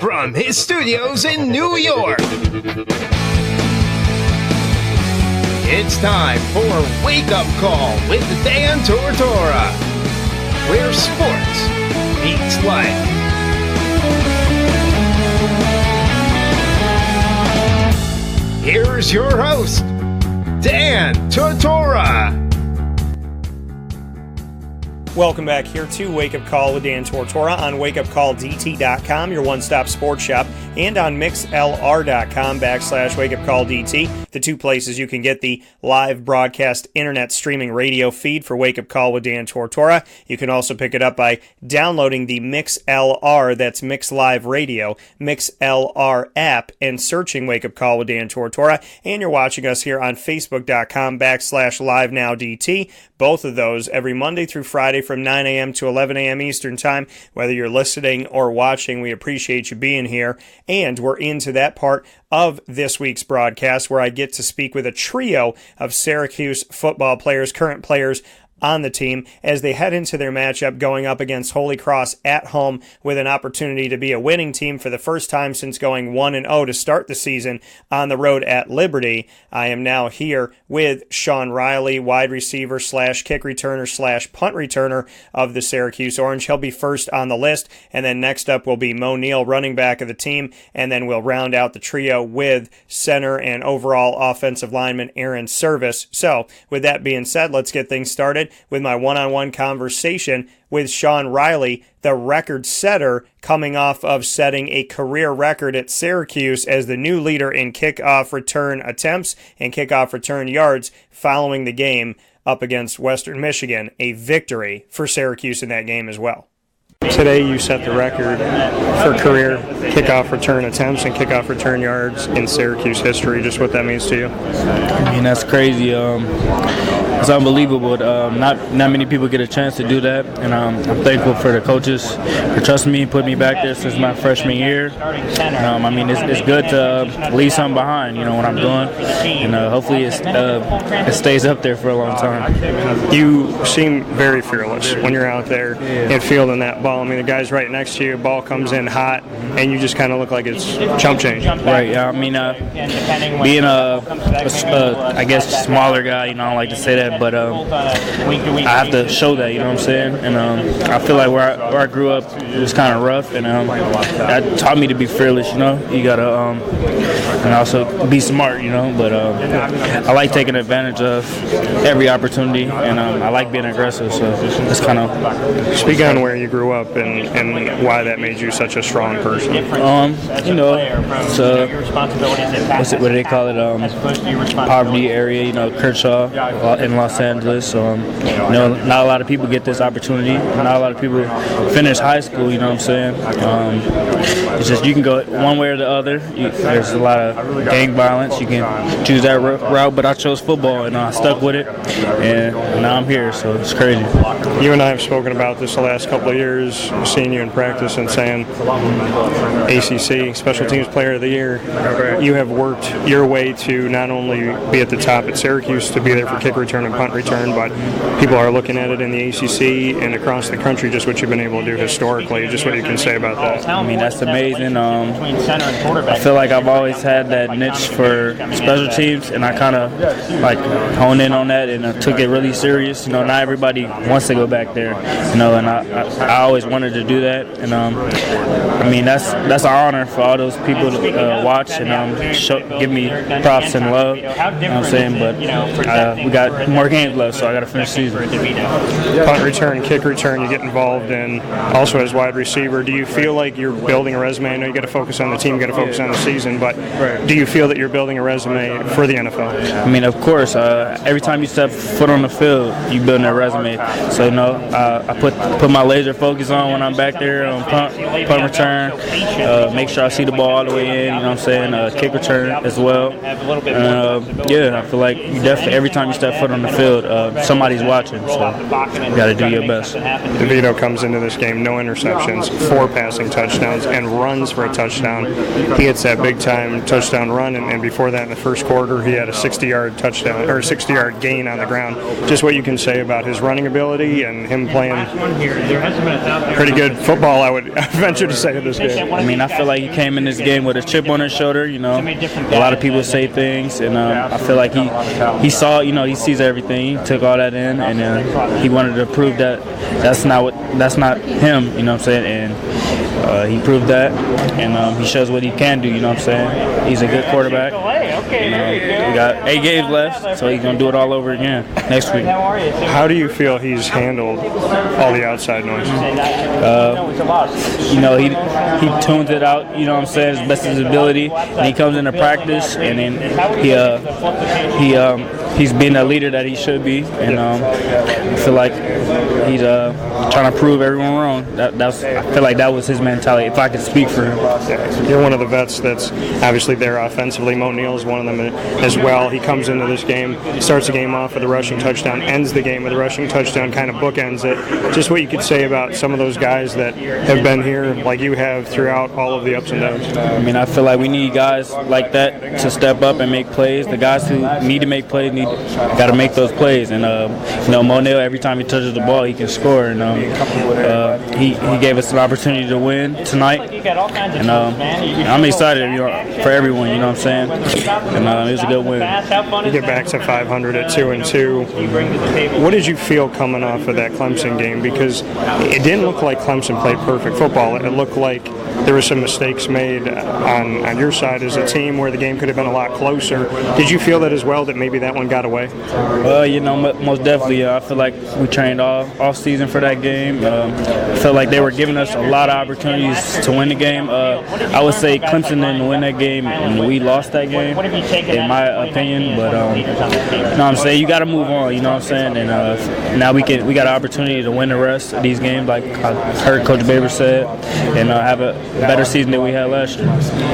from his studios in New York. It's time for Wake Up Call with Dan Tortora, where sports meets life. Here's your host, Dan Tortora. Welcome back here to Wake Up Call with Dan Tortora on wakeupcalldt.com, your one-stop sports shop, and on mixlr.com/wakeupcalldt, the two places you can get the live broadcast internet streaming radio feed for Wake Up Call with Dan Tortora. You can also pick it up by downloading the MixLR, that's Mix Live Radio, MixLR app, and searching Wake Up Call with Dan Tortora. And you're watching us here on Facebook.com/LiveNowDT. Both of those every Monday through Friday from 9 a.m. to 11 a.m. Eastern Time. Whether you're listening or watching, we appreciate you being here. And we're into that part of this week's broadcast where I get to speak with a trio of Syracuse football players, current players on the team, as they head into their matchup going up against Holy Cross at home with an opportunity to be a winning team for the first time since going 1-0 to start the season on the road at Liberty. I am now here with Sean Riley, wide receiver / kick returner / punt returner of the Syracuse Orange. He'll be first on the list, and then next up will be Moe Neal, running back of the team, and then we'll round out the trio with center and overall offensive lineman Aaron Service. So with that being said, let's get things started with my one-on-one conversation with Sean Riley, the record setter, coming off of setting a career record at Syracuse as the new leader in kickoff return attempts and kickoff return yards following the game up against Western Michigan. A victory for Syracuse in that game as well. Today you set the record for career kickoff return attempts and kickoff return yards in Syracuse history. Just what that means to you? I mean, that's crazy. It's unbelievable. Not many people get a chance to do that, and I'm thankful for the coaches for trusting me, putting me back there since my freshman year. I mean, it's good to leave something behind, what I'm doing, and hopefully it stays up there for a long time. You seem very fearless when you're out there and fielding that ball. I mean, the guy's right next to you, ball comes in hot, and you just kind of look like it's chump change. Right, yeah. I mean, being I guess, smaller guy, I don't like to say that, but I have to show that, you know what I'm saying? And I feel like where I grew up, it was kind of rough, and that taught me to be fearless, You got to, and also be smart, but I like taking advantage of every opportunity, and I like being aggressive, so it's kind of... Speak on where you grew up and why that made you such a strong person. It's what do they call it? Poverty area, Kershaw in Los Angeles. So, not a lot of people get this opportunity. Not a lot of people finish high school, you know what I'm saying? It's just you can go one way or the other. There's a lot of gang violence. You can choose that route, but I chose football, and I stuck with it, and now I'm here, so it's crazy. You and I have spoken about this the last couple of years, seeing you in practice and saying ACC, Special Teams Player of the Year. You have worked your way to not only be at the top at Syracuse to be there for kick return and punt return, but people are looking at it in the ACC and across the country, just what you've been able to do historically, just what you can say about that. I mean, that's amazing. I feel like I've always had that niche for special teams, and I kind of honed in on that, and I took it really serious. Not everybody wants to go back there, and I always wanted to do that, and I mean that's an honor for all those people to watch and give me props and love. You know what I'm saying? But we got more games left, so I got to finish the season. Punt return, kick return, you get involved in also as wide receiver. Do you feel like you're building a resume? I know you got to focus on the team, you got to focus on the season, but do you feel that you're building a resume for the NFL? I mean, of course. Every time you step foot on the field, you build a resume. So I put my laser focus on when I'm back there on punt return. Make sure I see the ball all the way in. You know what I'm saying? Kick return as well. I feel like you definitely every time you step foot on the field, somebody's watching. So you got to do your best. DeVito comes into this game, no interceptions, 4 passing touchdowns, and runs for a touchdown. He hits that big time touchdown run, and before that in the first quarter, he had a 60-yard touchdown or a 60-yard gain on the ground. Just what you can say about his running ability and him playing pretty good football, I would venture to say, in this game. I mean, I feel like he came in this game with a chip on his shoulder. You know, a lot of people say things, and I feel like he saw, you know, he sees everything. He took all that in, and he wanted to prove that that's not him. You know what I'm saying? And he proved that, and he shows what he can do. You know what I'm saying? He's a good quarterback. We got 8 games left, so he's gonna do it all over again next week. How do you feel he's handled all the outside noise? You know, he tunes it out. You know what I'm saying? As best as his ability, and he comes into practice, and then he's being the leader that he should be, and I feel like he's trying to prove everyone wrong. I feel like that was his mentality, if I could speak for him. You're one of the vets that's obviously there offensively. Moe Neal is one of them as well. He comes into this game, starts the game off with a rushing touchdown, ends the game with a rushing touchdown, kind of bookends it. Just what you could say about some of those guys that have been here like you have throughout all of the ups and downs. I mean, I feel like we need guys like that to step up and make plays. The guys who need to make plays got to make those plays. And you know, Moe Neal, every time he touches the ball, he can score. And he gave us an opportunity to win tonight. And I'm excited, you know, for everyone. You know what I'm saying? And it was a good win. You get back to 500 at 2-2. What did you feel coming off of that Clemson game? Because it didn't look like Clemson played perfect football. It looked like there were some mistakes made on your side as a team where the game could have been a lot closer. Did you feel that as well, that maybe that one got away? You know, most definitely. I feel like we trained off season for that game. I felt like they were giving us a lot of opportunities to win the game. I would say Clemson didn't win that game, and we lost that game, in my opinion. But you know what I'm saying? You got to move on. You know what I'm saying? And now we got an opportunity to win the rest of these games, like I heard Coach Baber said, and have a better season than we had last year.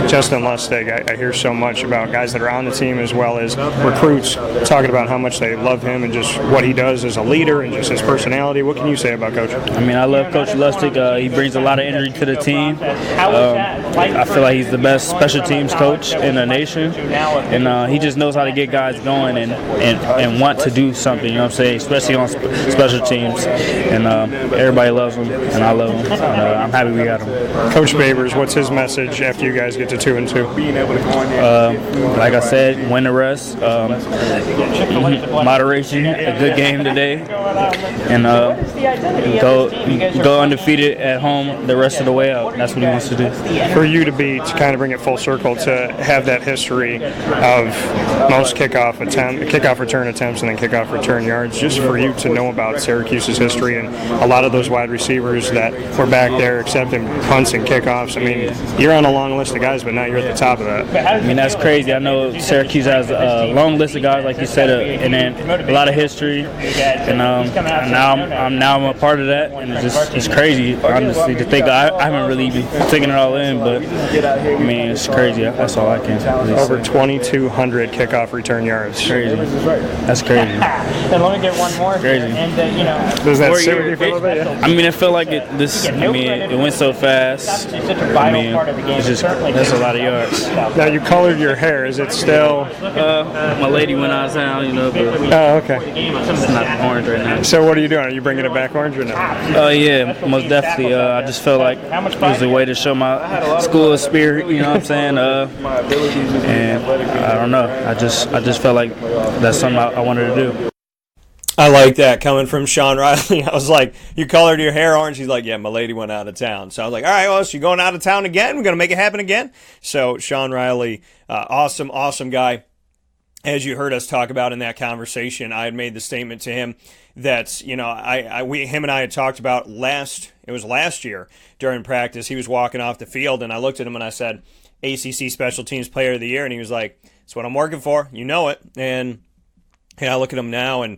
Justin Lustig, I hear so much about guys that are on the team as well as recruits talking about how much they love him and just what he does as a leader and just his personality. What can you say about Coach? I mean, I love Coach Lustig. He brings a lot of energy to the team. I feel like he's the best special teams coach in the nation, and he just knows how to get guys going and want to do something, you know what I'm saying, especially on special teams. And everybody loves him, and I love him. I'm happy we got him. Coach Babers, what's his message after you guys get to 2-2? Like I said, win the rest. Moderation, a good game today, and go undefeated at home the rest of the way out. That's what he wants to do. For you to kind of bring it full circle, to have that history of most kickoff return attempts and then kickoff return yards, just for you to know about Syracuse's history and a lot of those wide receivers that were back there accepting punts and kickoffs. I mean, you're on a long list of guys, but now you're at the top of that. I mean, that's crazy. I know Syracuse has a long list of guys, like you said, and then a lot of history. And now I'm a part of that, and it's crazy, honestly, to think. I haven't really even taken it all in, but I mean, it's crazy. That's all I can really say. Over 2,200 kickoff return yards. Crazy. That's crazy. Then let me get one more. Crazy. And does that sit with you for a little bit? I mean, it felt like it went so fast. I mean, it's just, that's a lot of yards. Now, you colored your hair. Is it still? My lady went out of town, you know, but oh, okay. It's not orange right now. So what are you doing? Are you bringing it back orange or no? Yeah, most definitely. I just felt like it was a way to show my school spirit, you know what I'm saying? And I don't know. I just felt like that's something I wanted to do. I like that coming from Sean Riley. I was like, you colored your hair orange? He's like, yeah, my lady went out of town. So I was like, all right, well, so you're going out of town again? We're going to make it happen again? So Sean Riley, awesome guy. As you heard us talk about in that conversation, I had made the statement to him that, you know, him and I had talked about last year during practice. He was walking off the field, and I looked at him and I said, ACC Special Teams Player of the Year, and he was like, that's what I'm working for. You know it. And I look at him now, and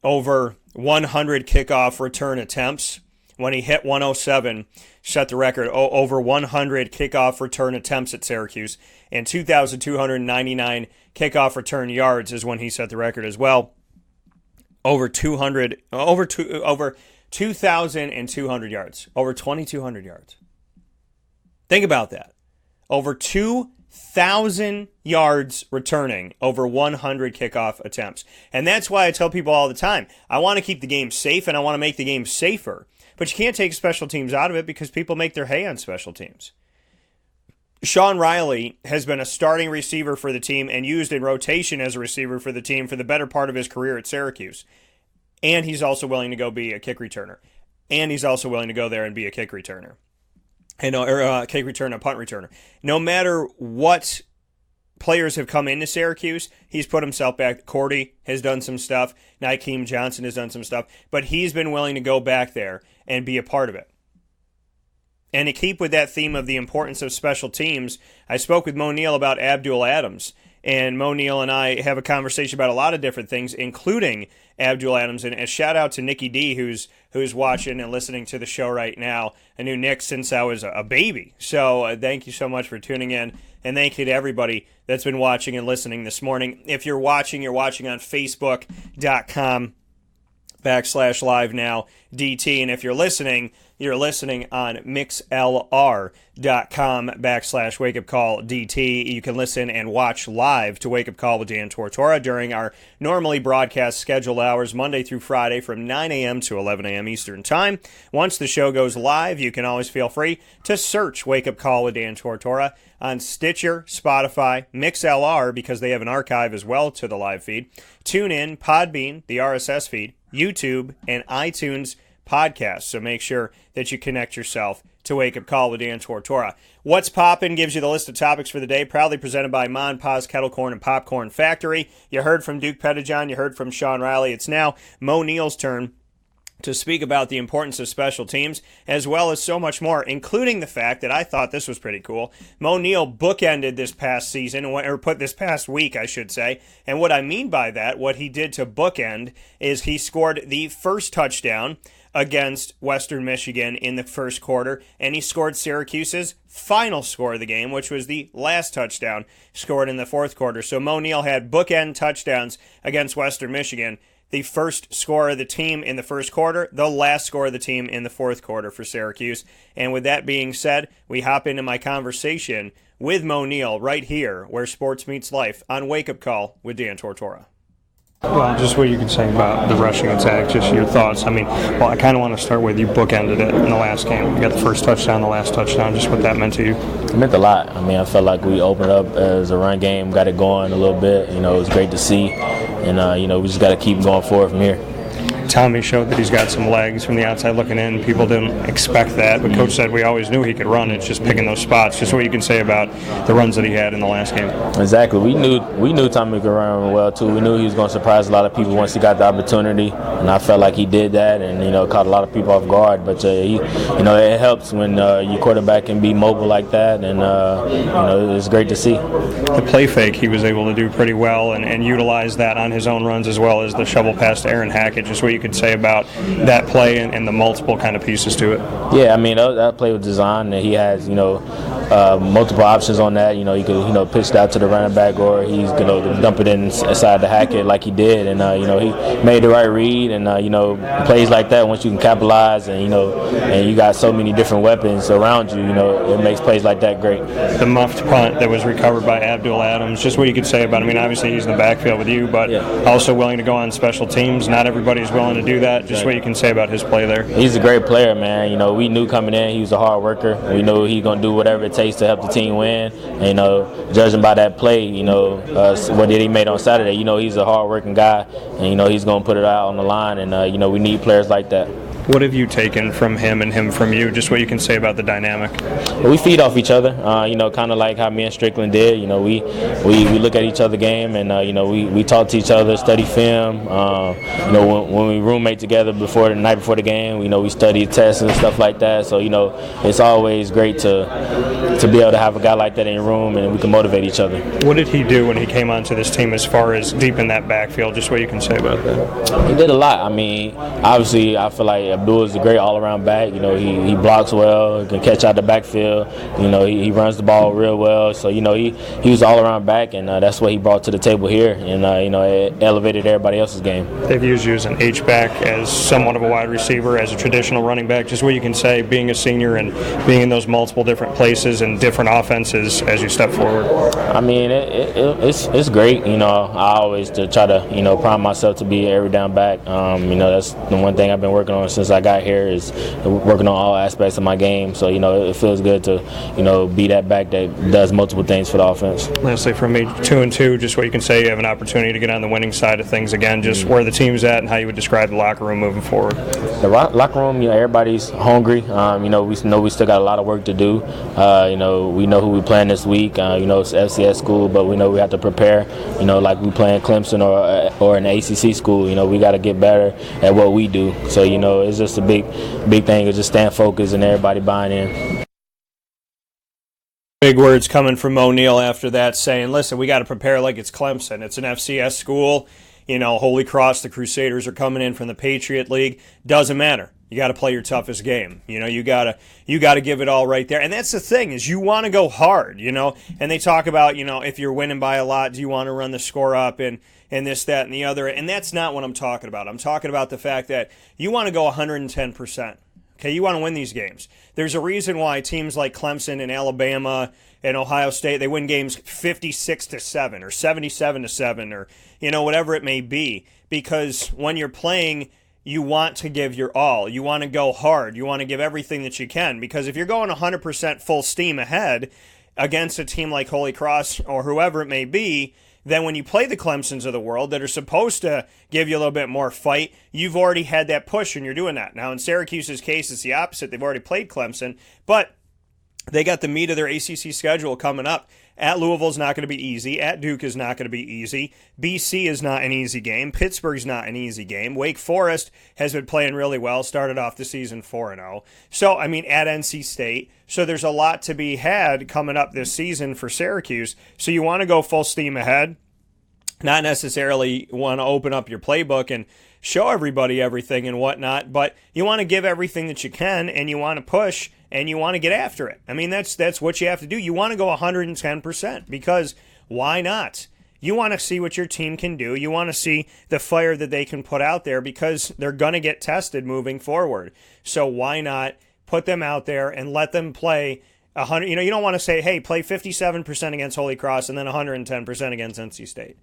over 100 kickoff return attempts. When he hit 107, set the record. Over 100 kickoff return attempts at Syracuse, and 2,299 kickoff return yards is when he set the record as well. Over 2,200 yards, over 2,200 yards. Think about that. Over 2,000 yards returning, over 100 kickoff attempts. And that's why I tell people all the time, I want to keep the game safe and I want to make the game safer. But you can't take special teams out of it because people make their hay on special teams. Sean Riley has been a starting receiver for the team and used in rotation as a receiver for the team for the better part of his career at Syracuse. And he's also willing to go be a kick returner. And he's also willing to go there and be a kick returner. Kick returner, punt returner. No matter what players have come into Syracuse, he's put himself back. Cordy has done some stuff. Nykeem Johnson has done some stuff. But he's been willing to go back there and be a part of it. And to keep with that theme of the importance of special teams, I spoke with Moe Neal about Abdul Adams. And Moe Neal and I have a conversation about a lot of different things, including Abdul Adams. And a shout out to Nikki D, who's watching and listening to the show right now. I knew Nick since I was a baby. So thank you so much for tuning in. And thank you to everybody that's been watching and listening this morning. If you're watching on Facebook.com/live now DT. And if you're listening on mixlr.com/wakeupcallDT. You can listen and watch live to Wake Up Call with Dan Tortora during our normally broadcast scheduled hours, Monday through Friday from 9 a.m. to 11 a.m. Eastern Time. Once the show goes live, you can always feel free to search Wake Up Call with Dan Tortora on Stitcher, Spotify, MixLR, because they have an archive as well to the live feed, TuneIn, Podbean, the RSS feed, YouTube, and iTunes podcast. So make sure that you connect yourself to Wake Up Call with Dan Tortora. What's Poppin' gives you the list of topics for the day, proudly presented by Mon Pa's Kettle Corn and Popcorn Factory. You heard from Duke Pettijohn, you heard from Sean Riley. It's now Moe Neal's turn to speak about the importance of special teams, as well as so much more, including the fact that I thought this was pretty cool. Moe Neal bookended this past season, or put this past week, I should say. And what I mean by that, what he did to bookend, is he scored the first touchdown against Western Michigan in the first quarter, and he scored Syracuse's final score of the game, which was the last touchdown scored in the fourth quarter. So Moe Neal had bookend touchdowns against Western Michigan, the first score of the team in the first quarter, the last score of the team in the fourth quarter for Syracuse. And with that being said, we hop into my conversation with Moe Neal right here, where sports meets life, on Wake Up Call with Dan Tortora. Well, just what you can say about the rushing attack, just your thoughts. I mean, well, I kind of want to start with you bookended it in the last game. You got the first touchdown, the last touchdown, just what that meant to you. It meant a lot. I mean, I felt like we opened up as a run game, got it going a little bit. You know, it was great to see. And, we just got to keep going forward from here. Tommy showed that he's got some legs from the outside looking in. People didn't expect that, but Coach said we always knew he could run. It's just picking those spots. Just what you can say about the runs that he had in the last game. Exactly. We knew Tommy could run well too. We knew he was going to surprise a lot of people once he got the opportunity, and I felt like he did that, and caught a lot of people off guard. But it helps when your quarterback can be mobile like that, and it's great to see. The play fake he was able to do pretty well, and utilize that on his own runs as well as the shovel pass to Aaron Hackett. Just what you could say about that play and the multiple kind of pieces to it. Yeah, I mean that play was designed, and he has multiple options on that. He could pitch it out to the running back, or he's dump it inside the Hackett like he did, and he made the right read, and plays like that, once you can capitalize, and you got so many different weapons around you, it makes plays like that great. The muffed punt that was recovered by Abdul Adams, just what you could say about it. I mean, obviously he's in the backfield with you, but also willing to go on special teams. Not everybody's willing to do that. Just what you can say about his play there. He's a great player, man. We knew coming in he was a hard worker. We knew he was going to do whatever it takes to help the team win. And, judging by that play, what did he made on Saturday, he's a hard working guy, and he's going to put it out on the line, and we need players like that. What have you taken from him and him from you? Just what you can say about the dynamic. We feed off each other, kind of like how me and Strickland did. We look at each other's game, and we talk to each other, study film. When we roommate together the night before the game, we study tests and stuff like that. So it's always great to be able to have a guy like that in your room, and we can motivate each other. What did he do when he came onto this team as far as deep in that backfield? Just what you can say about that. He did a lot. I mean, obviously, I feel like Abdul is a great all-around back. He blocks well, he can catch out the backfield. He runs the ball real well. So he was all-around back, and that's what he brought to the table here, and it elevated everybody else's game. They've used you as an H-back, as somewhat of a wide receiver, as a traditional running back. Just what you can say, being a senior and being in those multiple different places and different offenses as you step forward. I mean, it's great. I always try to prime myself to be every down back. That's the one thing I've been working on since since I got here is working on all aspects of my game. So, it feels good to, be that back that does multiple things for the offense. Lastly, from me, 2-2, just what you can say, you have an opportunity to get on the winning side of things again, just where the team's at and how you would describe the locker room moving forward. The locker room, everybody's hungry. We know we still got a lot of work to do. We know who we playing this week. It's FCS school, but we know we have to prepare. Like we playing Clemson or an ACC school. We got to get better at what we do. So it's just a big thing. Is just staying focused and everybody buying in. Big words coming from Moe Neal after that, saying, "Listen, we got to prepare like it's Clemson. It's an FCS school. Holy Cross, the Crusaders are coming in from the Patriot League. Doesn't matter. You got to play your toughest game. You got to give it all right there. And that's the thing is you want to go hard. And they talk about if you're winning by a lot, do you want to run the score up and this, that, and the other? And that's not what I'm talking about. I'm talking about the fact that you want to go 110%. Okay, you want to win these games. There's a reason why teams like Clemson and Alabama and Ohio State, they win games 56-7 or 77-7 or whatever it may be, because when you're playing, you want to give your all. You want to go hard. You want to give everything that you can, because if you're going 100% full steam ahead against a team like Holy Cross or whoever it may be, then when you play the Clemsons of the world that are supposed to give you a little bit more fight, you've already had that push and you're doing that. Now, in Syracuse's case, it's the opposite. They've already played Clemson, but they got the meat of their ACC schedule coming up. At Louisville's not going to be easy. At Duke is not going to be easy. BC is not an easy game. Pittsburgh's not an easy game. Wake Forest has been playing really well, started off the season 4-0. So, at NC State. So there's a lot to be had coming up this season for Syracuse. So you want to go full steam ahead, not necessarily want to open up your playbook and show everybody everything and whatnot, but you want to give everything that you can, and you want to push, and you want to get after it. That's what you have to do. You want to go 110%, because why not? You want to see what your team can do. You want to see the fire that they can put out there, because they're going to get tested moving forward. So why not put them out there and let them play 100? You don't want to say, hey, play 57% against Holy Cross and then 110% against NC State.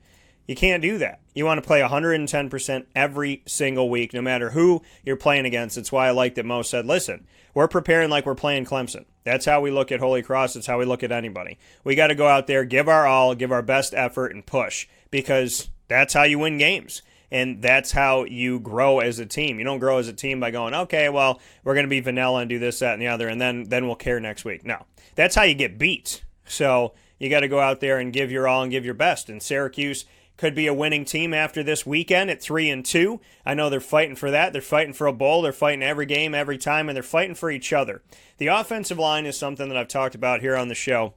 You can't do that. You want to play 110% every single week, no matter who you're playing against. That's why I like that Mo said, listen, we're preparing like we're playing Clemson. That's how we look at Holy Cross. That's how we look at anybody. We got to go out there, give our all, give our best effort, and push, because that's how you win games. And that's how you grow as a team. You don't grow as a team by going, okay, well, we're going to be vanilla and do this, that, and the other, and then we'll care next week. No, that's how you get beat. So you got to go out there and give your all and give your best. And Syracuse could be a winning team after this weekend at 3-2. I know they're fighting for that. They're fighting for a bowl. They're fighting every game, every time, and they're fighting for each other. The offensive line is something that I've talked about here on the show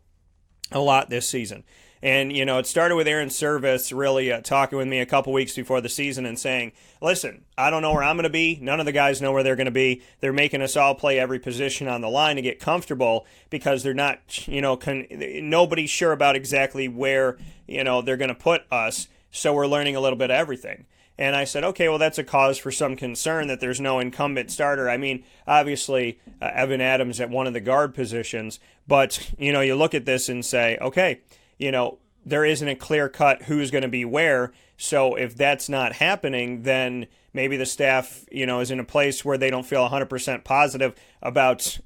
a lot this season. And, it started with Aaron Service really talking with me a couple weeks before the season and saying, listen, I don't know where I'm going to be. None of the guys know where they're going to be. They're making us all play every position on the line to get comfortable, because they're not, nobody's sure about exactly where, they're going to put us. So we're learning a little bit of everything. And I said, okay, well, that's a cause for some concern that there's no incumbent starter. Obviously, Evan Adams at one of the guard positions. But, you look at this and say, okay, there isn't a clear cut who's going to be where. So if that's not happening, then maybe the staff, is in a place where they don't feel 100% positive about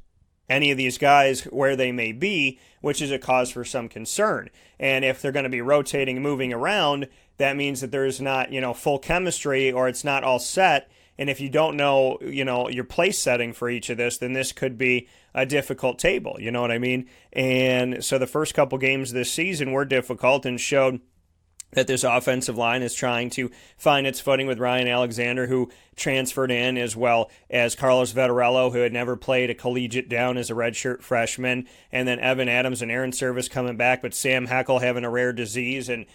any of these guys where they may be, which is a cause for some concern. And if they're going to be rotating and moving around, that means that there's not, full chemistry, or it's not all set. And if you don't know, your place setting for each of this, then this could be a difficult table. You know what I mean? And so the first couple games this season were difficult and showed that this offensive line is trying to find its footing with Ryan Alexander, who transferred in, as well as Carlos Vettorello, who had never played a collegiate down as a redshirt freshman, and then Evan Adams and Aaron Service coming back, but Sam Heckel having a rare disease, and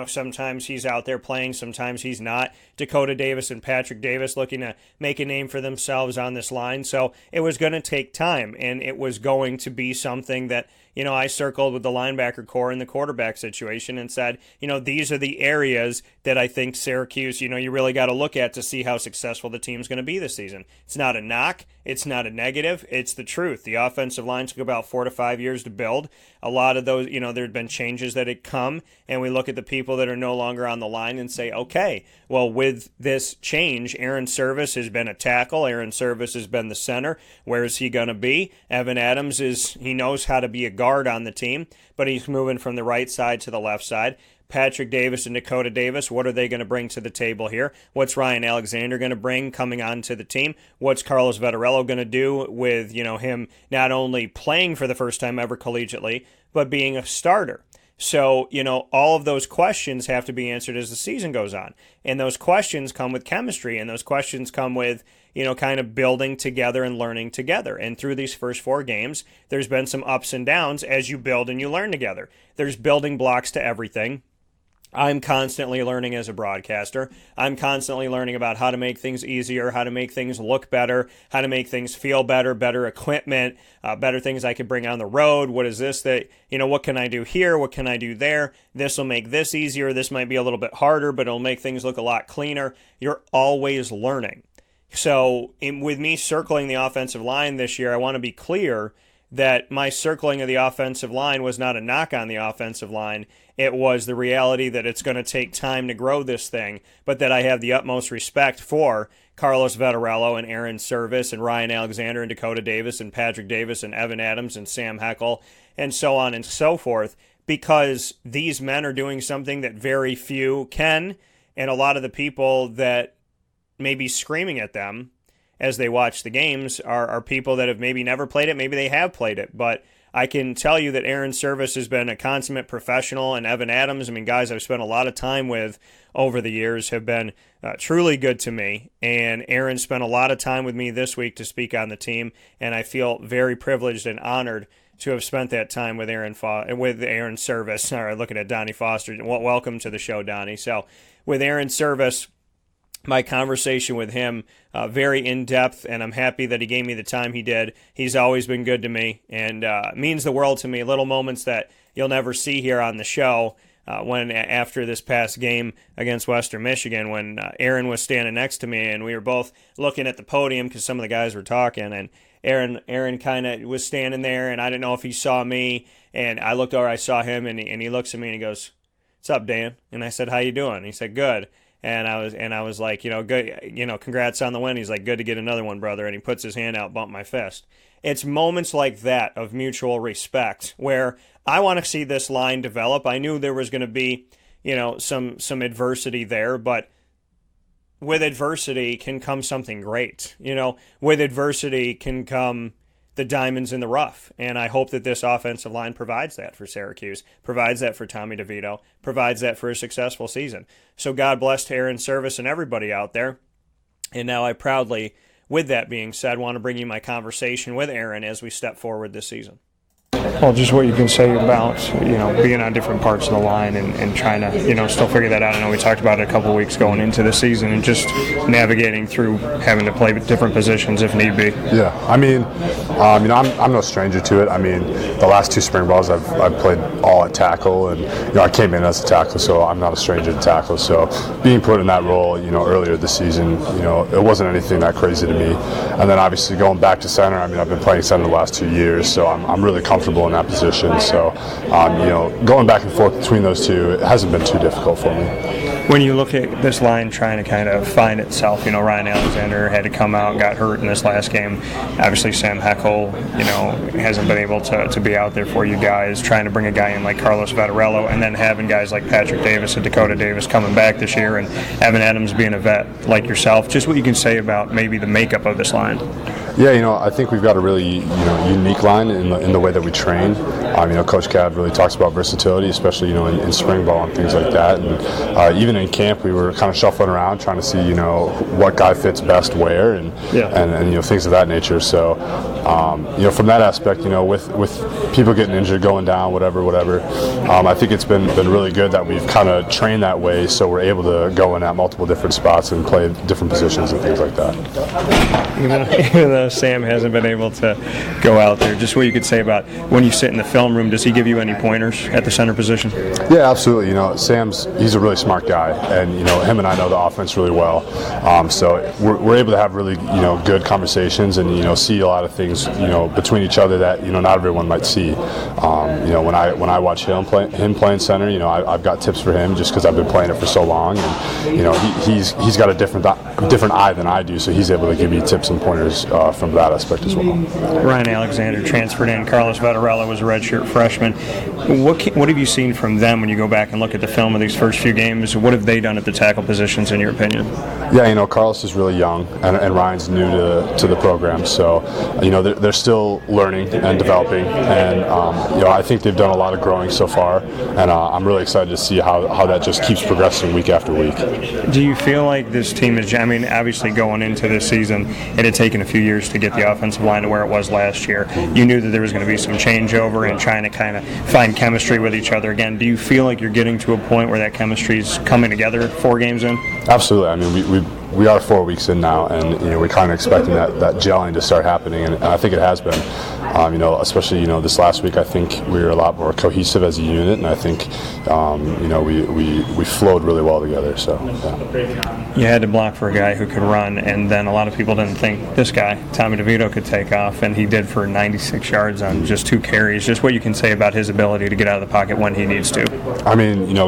sometimes he's out there playing, sometimes he's not. Dakota Davis and Patrick Davis looking to make a name for themselves on this line, so it was going to take time, and it was going to be something that I circled with the linebacker core and the quarterback situation and said, these are the areas that I think Syracuse, you really got to look at to see how successful the team's going to be this season. It's not a knock. It's not a negative. It's the truth. The offensive line took about 4 to 5 years to build. A lot of those, there had been changes that had come, and we look at the people that are no longer on the line and say, okay, well, with this change, Aaron Service has been a tackle. Aaron Service has been the center. Where is he going to be? Evan Adams he knows how to be a guard on the team, but he's moving from the right side to the left side. Patrick Davis and Dakota Davis, what are they going to bring to the table here? What's Ryan Alexander going to bring coming onto the team? What's Carlos Vettorello going to do with, him not only playing for the first time ever collegiately, but being a starter? So, all of those questions have to be answered as the season goes on. And those questions come with chemistry, and those questions come with, kind of building together and learning together. And through these first 4 games, there's been some ups and downs as you build and you learn together. There's building blocks to everything. I'm constantly learning as a broadcaster. I'm constantly learning about how to make things easier, how to make things look better, how to make things feel better, better equipment, better things I could bring on the road. What is this that, what can I do here? What can I do there? This will make this easier. This might be a little bit harder, but it'll make things look a lot cleaner. You're always learning. So with me circling the offensive line this year, I want to be clear that my circling of the offensive line was not a knock on the offensive line. It was the reality that it's going to take time to grow this thing, but that I have the utmost respect for Carlos Vettorello and Aaron Service and Ryan Alexander and Dakota Davis and Patrick Davis and Evan Adams and Sam Heckel and so on and so forth, because these men are doing something that very few can, and a lot of the people that may be screaming at them as they watch the games are people that have maybe never played it, maybe they have played it, but I can tell you that Aaron Service has been a consummate professional, and Evan Adams, guys I've spent a lot of time with over the years, have been truly good to me, and Aaron spent a lot of time with me this week to speak on the team, and I feel very privileged and honored to have spent that time with Aaron Service. All right, looking at Donnie Foster. Welcome to the show, Donnie. So with Aaron Service, my conversation with him, very in-depth, and I'm happy that he gave me the time he did. He's always been good to me, and means the world to me. Little moments that you'll never see here on the show. When after this past game against Western Michigan, when Aaron was standing next to me, and we were both looking at the podium because some of the guys were talking, and Aaron kind of was standing there, and I didn't know if he saw me, and I looked over, I saw him, and he looks at me and he goes, "What's up, Dan?" And I said, "How you doing?" And he said, "Good." And I was like, good, congrats on the win. He's like, "Good to get another one, brother." And he puts his hand out, bump my fist. It's moments like that of mutual respect where I want to see this line develop. I knew there was going to be, some adversity there, but with adversity can come something great. With adversity can come the diamonds in the rough. And I hope that this offensive line provides that for Syracuse, provides that for Tommy DeVito, provides that for a successful season. So God bless to Aaron Service and everybody out there. And now I proudly, with that being said, want to bring you my conversation with Aaron as we step forward this season. Well, just what you can say about, being on different parts of the line and trying to, still figure that out. I know we talked about it a couple of weeks going into the season and just navigating through having to play different positions if need be. Yeah, I'm no stranger to it. The last 2 spring balls I've played all at tackle, and I came in as a tackle, so I'm not a stranger to tackle. So being put in that role, earlier this season, it wasn't anything that crazy to me. And then obviously going back to center, I've been playing center the last 2 years, so I'm really comfortable in that position. So, going back and forth between those two, it hasn't been too difficult for me. When you look at this line trying to kind of find itself, Ryan Alexander had to come out and got hurt in this last game. Obviously, Sam Heckel, hasn't been able to be out there for you guys. Trying to bring a guy in like Carlos Vettorello, and then having guys like Patrick Davis and Dakota Davis coming back this year, and Evan Adams being a vet like yourself. Just what you can say about maybe the makeup of this line. Yeah, I think we've got a really, unique line in the way that we train. Coach Cav really talks about versatility, especially, in spring ball and things like that. And even in camp, we were kind of shuffling around trying to see, what guy fits best where and things of that nature. So from that aspect, with people getting injured, going down, whatever, I think it's been really good that we've kind of trained that way, so we're able to go in at multiple different spots and play different positions and things like that. Even though Sam hasn't been able to go out there, just what you could say about when you sit in the film room, does he give you any pointers at the center position? Yeah, absolutely. He's a really smart guy, and him and I know the offense really well. So we're able to have really good conversations and see a lot of things between each other that not everyone might see. When I watch him playing center, I've got tips for him just because I've been playing it for so long, and he's got a different eye than I do, so he's able to give me tips and pointers from that aspect as well. Ryan Alexander transferred in. Carlos Vettorella was a redshirt freshman. What have you seen from them when you go back and look at the film of these first few games? What have they done at the tackle positions, in your opinion? Yeah, Carlos is really young, and Ryan's new to the program, so they're still learning and developing, and I think they've done a lot of growing so far, and I'm really excited to see how that just keeps progressing week after week. Do you feel like this team is, obviously going into this season, it had taken a few years to get the offensive line to where it was last year. You knew that there was going to be some changeover and trying to kind of find chemistry with each other again. Do you feel like you're getting to a point where that chemistry is coming together 4 games in? Absolutely. We are 4 weeks in now, and we're kind of expecting that gelling to start happening, and I think it has been. Especially this last week, I think we were a lot more cohesive as a unit, and I think we flowed really well together. So yeah. You had to block for a guy who could run, and then a lot of people didn't think this guy, Tommy DeVito, could take off, and he did for 96 yards on just 2 carries. Just what you can say about his ability to get out of the pocket when he needs to.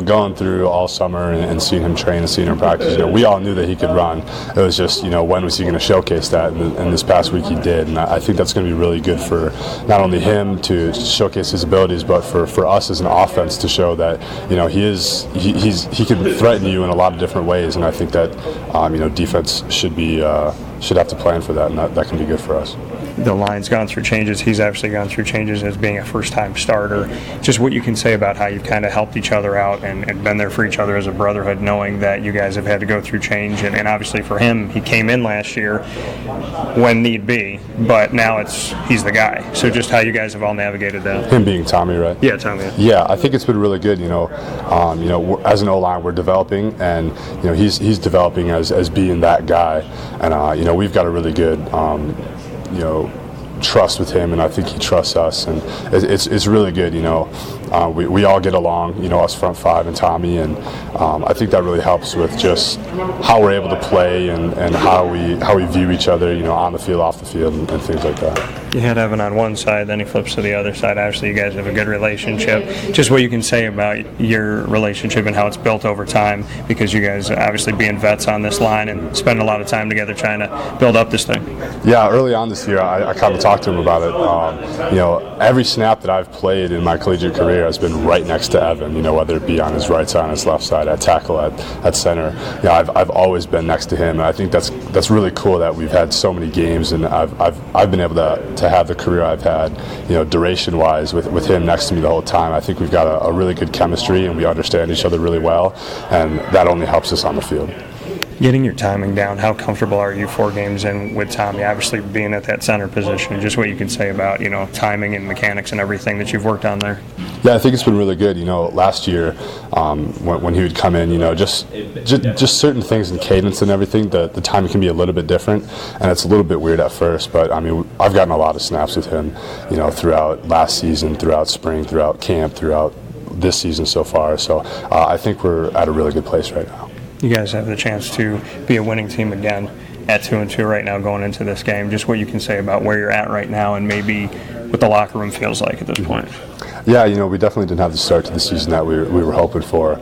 Going through all summer and seeing him train and seeing him practice, we all knew that he could run. It was just, when was he going to showcase that? And this past week he did, and I think that's going to be really good for not only him to showcase his abilities, but for us as an offense to show that he can threaten you in a lot of different ways, and I think that defense should have to plan for that, and that can be good for us. The line's gone through changes. He's actually gone through changes as being a first-time starter. Just what you can say about how you've kind of helped each other out and been there for each other as a brotherhood, knowing that you guys have had to go through change. And obviously for him, he came in last year when need be, but now he's the guy. So just how you guys have all navigated that. Him being Tommy, right? Yeah, Tommy. Yeah, I think it's been really good. As an O-line, we're developing, and he's developing as being that guy, and we've got a really good trust with him, and I think he trusts us, and it's really good. We all get along, us front five and Tommy, and I think that really helps with just how we're able to play and how we view each other, on the field, off the field, and things like that. You had Evan on one side, then he flips to the other side. Obviously, you guys have a good relationship. Just what you can say about your relationship and how it's built over time, because you guys obviously being vets on this line and spending a lot of time together trying to build up this thing. Yeah, early on this year, I kind of talked to him about it. Every snap that I've played in my collegiate career has been right next to Evan, whether it be on his right side, on his left side, at tackle, at center. I've always been next to him, and I think that's really cool that we've had so many games, and I've been able to have the career I've had, duration-wise, with him next to me the whole time. I think we've got a really good chemistry, and we understand each other really well, and that only helps us on the field. Getting your timing down, how comfortable are you 4 games in with Tommy, obviously being at that center position, just what you can say about, timing and mechanics and everything that you've worked on there? Yeah, I think it's been really good. Last year when he would come in, just certain things in cadence and everything, the timing can be a little bit different, and it's a little bit weird at first, but I've gotten a lot of snaps with him, throughout last season, throughout spring, throughout camp, throughout this season so far. So I think we're at a really good place right now. You guys have the chance to be a winning team again at 2-2 right now going into this game. Just what you can say about where you're at right now and maybe what the locker room feels like at this point. Yeah, we definitely didn't have the start to the season that we were hoping for.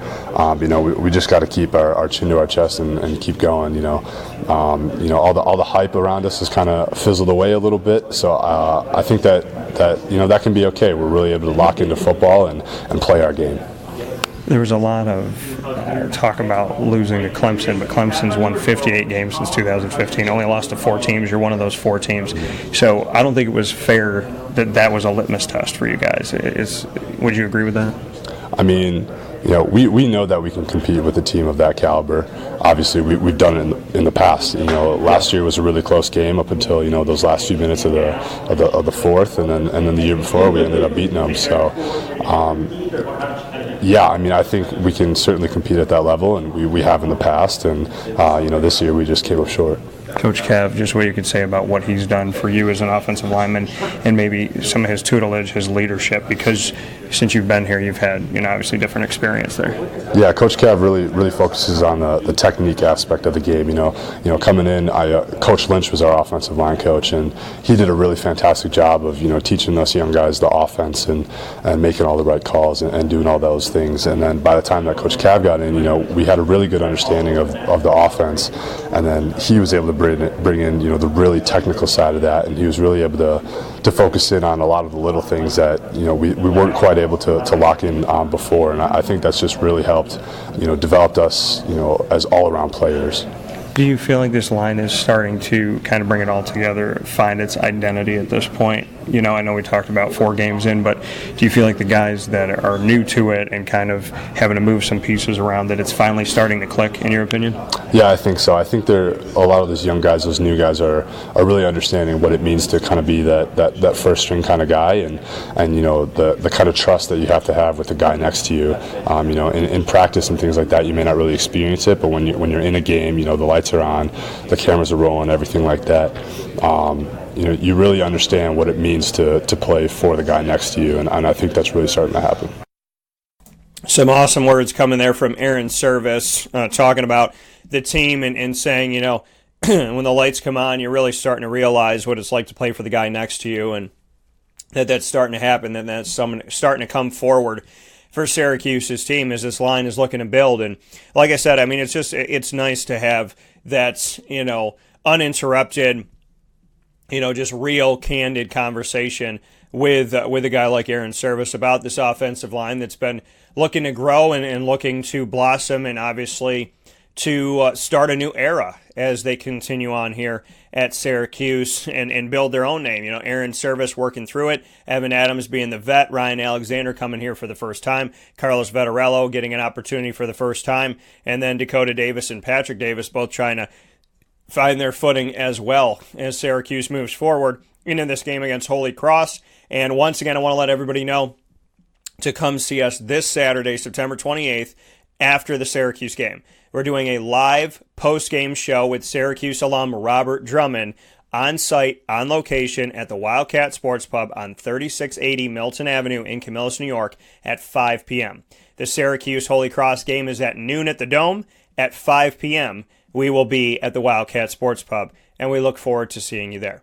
We just got to keep our chin to our chest and keep going. All the hype around us has kind of fizzled away a little bit. So I think that can be okay. We're really able to lock into football and play our game. There was a lot of talk about losing to Clemson, but Clemson's won 58 games since 2015, only lost to 4 teams. You're one of those 4 teams. So I don't think it was fair that was a litmus test for you guys. Would you agree with that? we know that we can compete with a team of that caliber. Obviously, we've done it in the past. Last year was a really close game up until those last few minutes of the fourth, and then the year before we ended up beating them. So, I think we can certainly compete at that level, and we have in the past. And this year we just came up short. Coach Kev, just what you could say about what he's done for you as an offensive lineman and maybe some of his tutelage, his leadership, because since you've been here, you've had obviously different experience there. Yeah, Coach Kev really focuses on the technique aspect of the game. Coming in, Coach Lynch was our offensive line coach, and he did a really fantastic job of teaching us young guys the offense and making all the right calls and doing all those things. And then by the time that Coach Kev got in, we had a really good understanding of the offense, and then he was able to bring in the really technical side of that, and he was really able to focus in on a lot of the little things that we weren't quite able to lock in on before. And I think that's just really helped developed us as all-around players. Do you feel like this line is starting to kind of bring it all together, find its identity at this point? I know we talked about 4 games in, but do you feel like the guys that are new to it and kind of having to move some pieces around, that it's finally starting to click, in your opinion? Yeah, I think so. I think a lot of those young guys, those new guys are really understanding what it means to kind of be that first string kind of guy, and the kind of trust that you have to have with the guy next to you. In practice and things like that, you may not really experience it, but when you're in a game, the lights are on, the cameras are rolling, everything like that. You really understand what it means to play for the guy next to you, and I think that's really starting to happen. Some awesome words coming there from Aaron Service, talking about the team and saying, when the lights come on, you're really starting to realize what it's like to play for the guy next to you, and that's starting to happen, and that's starting to come forward for Syracuse's team as this line is looking to build. And like I said, it's nice to have that, uninterrupted, just real candid conversation with a guy like Aaron Service about this offensive line that's been looking to grow and looking to blossom, and obviously to start a new era as they continue on here at Syracuse and build their own name. Aaron Service working through it, Evan Adams being the vet, Ryan Alexander coming here for the first time, Carlos Vettorello getting an opportunity for the first time, and then Dakota Davis and Patrick Davis both trying to find their footing as well as Syracuse moves forward into this game against Holy Cross. And once again, I want to let everybody know to come see us this Saturday, September 28th, after the Syracuse game. We're doing a live post-game show with Syracuse alum Robert Drummond on site, on location at the Wildcat Sports Pub on 3680 Milton Avenue in Camillus, New York at 5 p.m. The Syracuse Holy Cross game is at noon at the Dome. At 5 p.m., we will be at the Wildcat Sports Pub, and we look forward to seeing you there.